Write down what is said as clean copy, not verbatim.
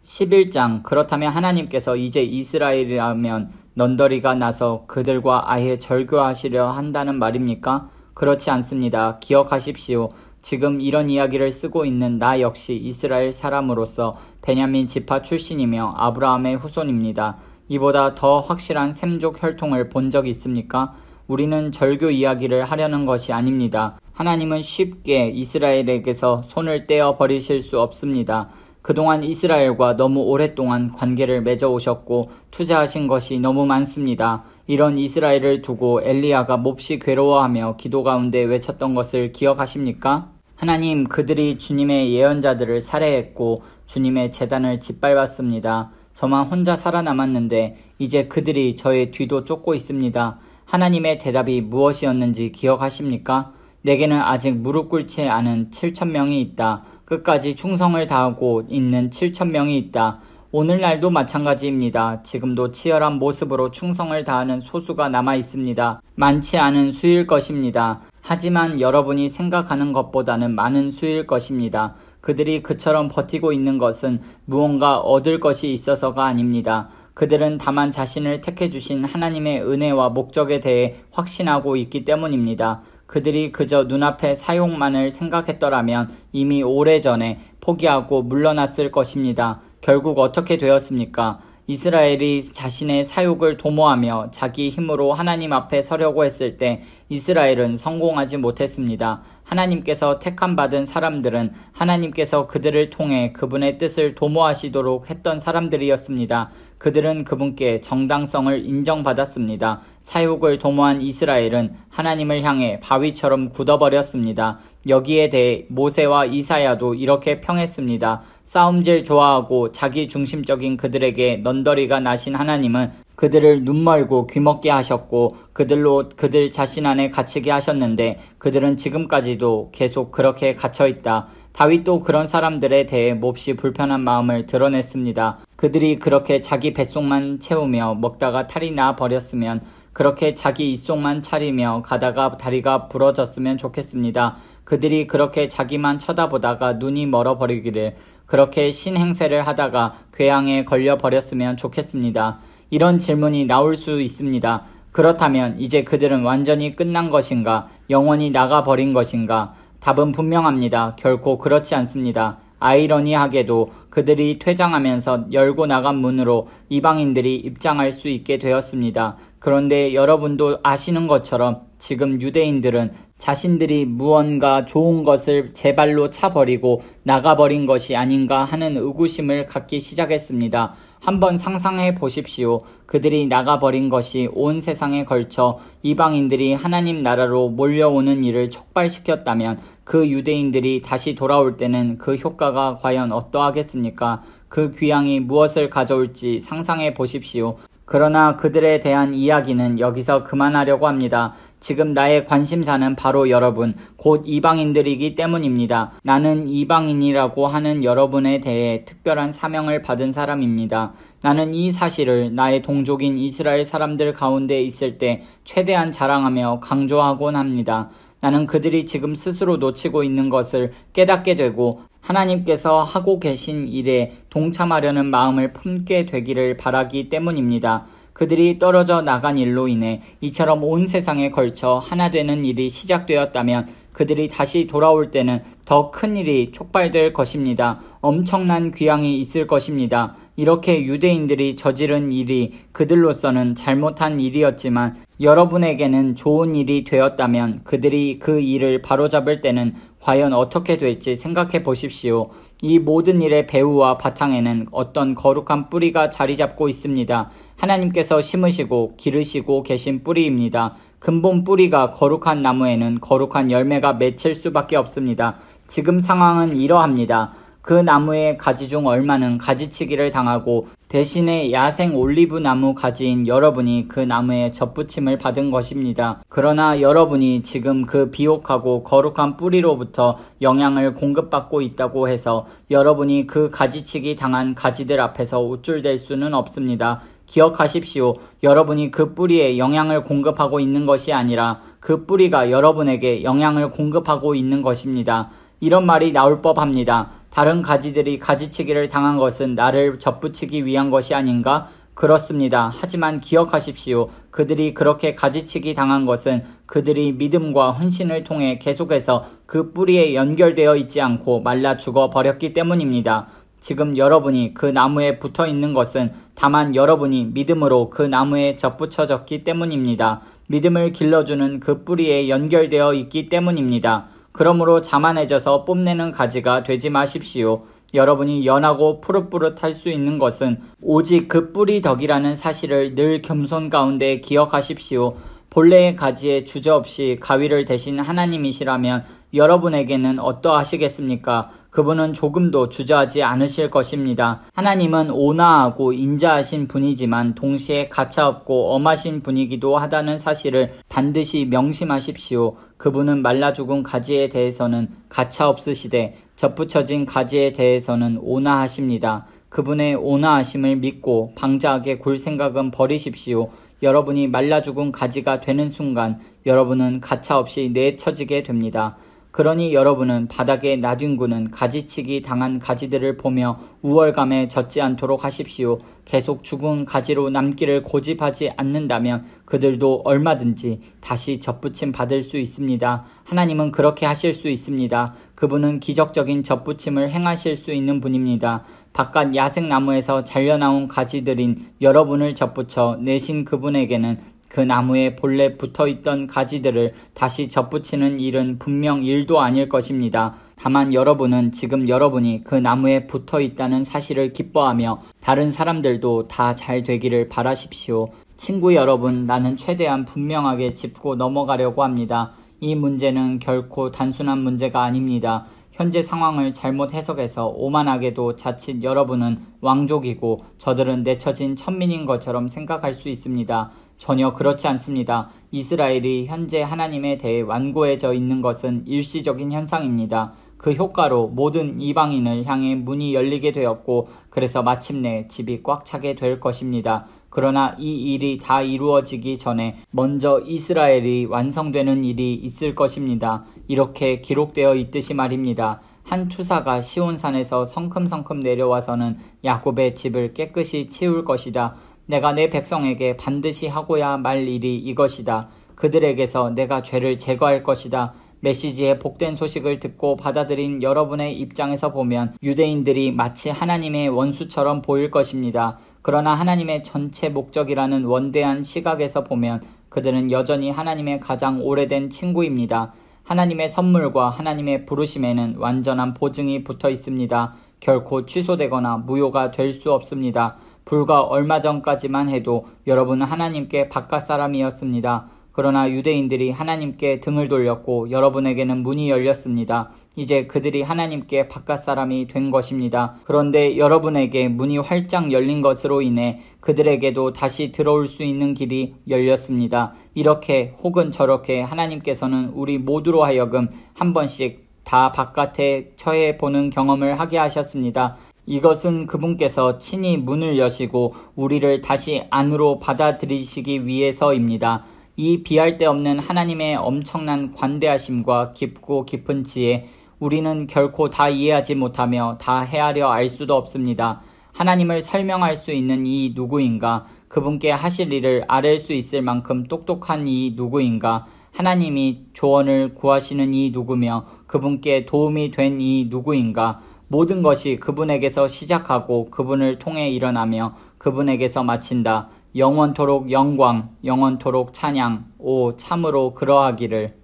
11장 그렇다면 하나님께서 이제 이스라엘이라면 넌더리가 나서 그들과 아예 절교하시려 한다는 말입니까? 그렇지 않습니다. 기억하십시오. 지금 이런 이야기를 쓰고 있는 나 역시 이스라엘 사람으로서 베냐민 지파 출신이며 아브라함의 후손입니다. 이보다 더 확실한 셈족 혈통을 본 적 있습니까? 우리는 절교 이야기를 하려는 것이 아닙니다. 하나님은 쉽게 이스라엘에게서 손을 떼어 버리실 수 없습니다. 그동안 이스라엘과 너무 오랫동안 관계를 맺어오셨고 투자하신 것이 너무 많습니다. 이런 이스라엘을 두고 엘리야가 몹시 괴로워하며 기도 가운데 외쳤던 것을 기억하십니까? 하나님, 그들이 주님의 예언자들을 살해했고 주님의 제단을 짓밟았습니다. 저만 혼자 살아남았는데 이제 그들이 저의 뒤도 쫓고 있습니다. 하나님의 대답이 무엇이었는지 기억하십니까? 내게는 아직 무릎 꿇지 않은 7,000명이 있다. 끝까지 충성을 다하고 있는 7,000명이 있다. 오늘날도 마찬가지입니다. 지금도 치열한 모습으로 충성을 다하는 소수가 남아 있습니다. 많지 않은 수일 것입니다. 하지만 여러분이 생각하는 것보다는 많은 수일 것입니다. 그들이 그처럼 버티고 있는 것은 무언가 얻을 것이 있어서가 아닙니다. 그들은 다만 자신을 택해 주신 하나님의 은혜와 목적에 대해 확신하고 있기 때문입니다. 그들이 그저 눈앞의 사용만을 생각했더라면 이미 오래전에 포기하고 물러났을 것입니다. 결국 어떻게 되었습니까? 이스라엘이 자신의 사욕을 도모하며 자기 힘으로 하나님 앞에 서려고 했을 때 이스라엘은 성공하지 못했습니다. 하나님께서 택함 받은 사람들은 하나님께서 그들을 통해 그분의 뜻을 도모하시도록 했던 사람들이었습니다. 그들은 그분께 정당성을 인정받았습니다. 사욕을 도모한 이스라엘은 하나님을 향해 바위처럼 굳어버렸습니다. 여기에 대해 모세와 이사야도 이렇게 평했습니다. 싸움질 좋아하고 자기 중심적인 그들에게 넌더리가 나신 하나님은 그들을 눈멀고 귀먹게 하셨고 그들로 그들 자신 안에 갇히게 하셨는데 그들은 지금까지도 계속 그렇게 갇혀있다. 다윗도 그런 사람들에 대해 몹시 불편한 마음을 드러냈습니다. 그들이 그렇게 자기 뱃속만 채우며 먹다가 탈이 나 버렸으면 그렇게 자기 입속만 차리며 가다가 다리가 부러졌으면 좋겠습니다. 그들이 그렇게 자기만 쳐다보다가 눈이 멀어버리기를 그렇게 신행세를 하다가 궤양에 걸려버렸으면 좋겠습니다. 이런 질문이 나올 수 있습니다. 그렇다면 이제 그들은 완전히 끝난 것인가? 영원히 나가버린 것인가? 답은 분명합니다. 결코 그렇지 않습니다. 아이러니하게도 그들이 퇴장하면서 열고 나간 문으로 이방인들이 입장할 수 있게 되었습니다. 그런데 여러분도 아시는 것처럼 지금 유대인들은 자신들이 무언가 좋은 것을 제 발로 차버리고 나가버린 것이 아닌가 하는 의구심을 갖기 시작했습니다. 한번 상상해 보십시오. 그들이 나가버린 것이 온 세상에 걸쳐 이방인들이 하나님 나라로 몰려오는 일을 촉발시켰다면 그 유대인들이 다시 돌아올 때는 그 효과가 과연 어떠하겠습니까? 그 귀향이 무엇을 가져올지 상상해 보십시오. 그러나 그들에 대한 이야기는 여기서 그만하려고 합니다. 지금 나의 관심사는 바로 여러분, 곧 이방인들이기 때문입니다. 나는 이방인이라고 하는 여러분에 대해 특별한 사명을 받은 사람입니다. 나는 이 사실을 나의 동족인 이스라엘 사람들 가운데 있을 때 최대한 자랑하며 강조하곤 합니다. 나는 그들이 지금 스스로 놓치고 있는 것을 깨닫게 되고 하나님께서 하고 계신 일에 동참하려는 마음을 품게 되기를 바라기 때문입니다. 그들이 떨어져 나간 일로 인해 이처럼 온 세상에 걸쳐 하나 되는 일이 시작되었다면 그들이 다시 돌아올 때는 더 큰 일이 촉발될 것입니다. 엄청난 귀향이 있을 것입니다. 이렇게 유대인들이 저지른 일이 그들로서는 잘못한 일이었지만 여러분에게는 좋은 일이 되었다면 그들이 그 일을 바로잡을 때는 과연 어떻게 될지 생각해 보십시오. 이 모든 일의 배후와 바탕에는 어떤 거룩한 뿌리가 자리 잡고 있습니다. 하나님께서 심으시고 기르시고 계신 뿌리입니다. 근본 뿌리가 거룩한 나무에는 거룩한 열매가 맺힐 수밖에 없습니다. 지금 상황은 이러합니다. 그 나무의 가지 중 얼마는 가지치기를 당하고 대신에 야생 올리브 나무 가지인 여러분이 그 나무에 젖붙임을 받은 것입니다. 그러나 여러분이 지금 그 비옥하고 거룩한 뿌리로부터 영향을 공급받고 있다고 해서 여러분이 그 가지치기 당한 가지들 앞에서 우쭐댈 수는 없습니다. 기억하십시오. 여러분이 그 뿌리에 영향을 공급하고 있는 것이 아니라 그 뿌리가 여러분에게 영향을 공급하고 있는 것입니다. 이런 말이 나올 법합니다. 다른 가지들이 가지치기를 당한 것은 나를 접붙이기 위한 것이 아닌가? 그렇습니다. 하지만 기억하십시오. 그들이 그렇게 가지치기 당한 것은 그들이 믿음과 헌신을 통해 계속해서 그 뿌리에 연결되어 있지 않고 말라 죽어 버렸기 때문입니다. 지금 여러분이 그 나무에 붙어 있는 것은 다만 여러분이 믿음으로 그 나무에 접붙여졌기 때문입니다. 믿음을 길러주는 그 뿌리에 연결되어 있기 때문입니다. 그러므로 자만해져서 뽐내는 가지가 되지 마십시오. 여러분이 연하고 푸릇푸릇할 수 있는 것은 오직 그 뿌리 덕이라는 사실을 늘 겸손 가운데 기억하십시오. 본래의 가지에 주저없이 가위를 대신 하나님이시라면 여러분에게는 어떠하시겠습니까? 그분은 조금도 주저하지 않으실 것입니다. 하나님은 온화하고 인자하신 분이지만 동시에 가차없고 엄하신 분이기도 하다는 사실을 반드시 명심하십시오. 그분은 말라 죽은 가지에 대해서는 가차없으시되 접붙여진 가지에 대해서는 온화하십니다. 그분의 온화하심을 믿고 방자하게 굴 생각은 버리십시오. 여러분이 말라 죽은 가지가 되는 순간 여러분은 가차없이 내쳐지게 됩니다. 그러니 여러분은 바닥에 나뒹구는 가지치기 당한 가지들을 보며 우월감에 젖지 않도록 하십시오. 계속 죽은 가지로 남기를 고집하지 않는다면 그들도 얼마든지 다시 접붙임 받을 수 있습니다. 하나님은 그렇게 하실 수 있습니다. 그분은 기적적인 접붙임을 행하실 수 있는 분입니다. 바깥 야생나무에서 잘려나온 가지들인 여러분을 접붙여 내신 그분에게는 그 나무에 본래 붙어있던 가지들을 다시 접붙이는 일은 분명 일도 아닐 것입니다. 다만 여러분은 지금 여러분이 그 나무에 붙어있다는 사실을 기뻐하며 다른 사람들도 다 잘 되기를 바라십시오. 친구 여러분, 나는 최대한 분명하게 짚고 넘어가려고 합니다. 이 문제는 결코 단순한 문제가 아닙니다. 현재 상황을 잘못 해석해서 오만하게도 자칫 여러분은 왕족이고 저들은 내쳐진 천민인 것처럼 생각할 수 있습니다. 전혀 그렇지 않습니다. 이스라엘이 현재 하나님에 대해 완고해져 있는 것은 일시적인 현상입니다. 그 효과로 모든 이방인을 향해 문이 열리게 되었고 그래서 마침내 집이 꽉 차게 될 것입니다. 그러나 이 일이 다 이루어지기 전에 먼저 이스라엘이 완성되는 일이 있을 것입니다. 이렇게 기록되어 있듯이 말입니다. 한 투사가 시온산에서 성큼성큼 내려와서는 야곱의 집을 깨끗이 치울 것이다. 내가 내 백성에게 반드시 하고야 말 일이 이것이다. 그들에게서 내가 죄를 제거할 것이다. 메시지의 복된 소식을 듣고 받아들인 여러분의 입장에서 보면 유대인들이 마치 하나님의 원수처럼 보일 것입니다. 그러나 하나님의 전체 목적이라는 원대한 시각에서 보면 그들은 여전히 하나님의 가장 오래된 친구입니다. 하나님의 선물과 하나님의 부르심에는 완전한 보증이 붙어 있습니다. 결코 취소되거나 무효가 될 수 없습니다. 불과 얼마 전까지만 해도 여러분은 하나님께 바깥 사람이었습니다. 그러나 유대인들이 하나님께 등을 돌렸고 여러분에게는 문이 열렸습니다. 이제 그들이 하나님께 바깥 사람이 된 것입니다. 그런데 여러분에게 문이 활짝 열린 것으로 인해 그들에게도 다시 들어올 수 있는 길이 열렸습니다. 이렇게 혹은 저렇게 하나님께서는 우리 모두로 하여금 한 번씩 다 바깥에 처해보는 경험을 하게 하셨습니다. 이것은 그분께서 친히 문을 여시고 우리를 다시 안으로 받아들이시기 위해서입니다. 이 비할 데 없는 하나님의 엄청난 관대하심과 깊고 깊은 지혜, 우리는 결코 다 이해하지 못하며 다 헤아려 알 수도 없습니다. 하나님을 설명할 수 있는 이 누구인가? 그분께 하실 일을 아뢰 수 있을 만큼 똑똑한 이 누구인가? 하나님이 조언을 구하시는 이 누구며 그분께 도움이 된 이 누구인가? 모든 것이 그분에게서 시작하고 그분을 통해 일어나며 그분에게서 마친다. 영원토록 영광, 영원토록 찬양, 오 참으로 그러하기를.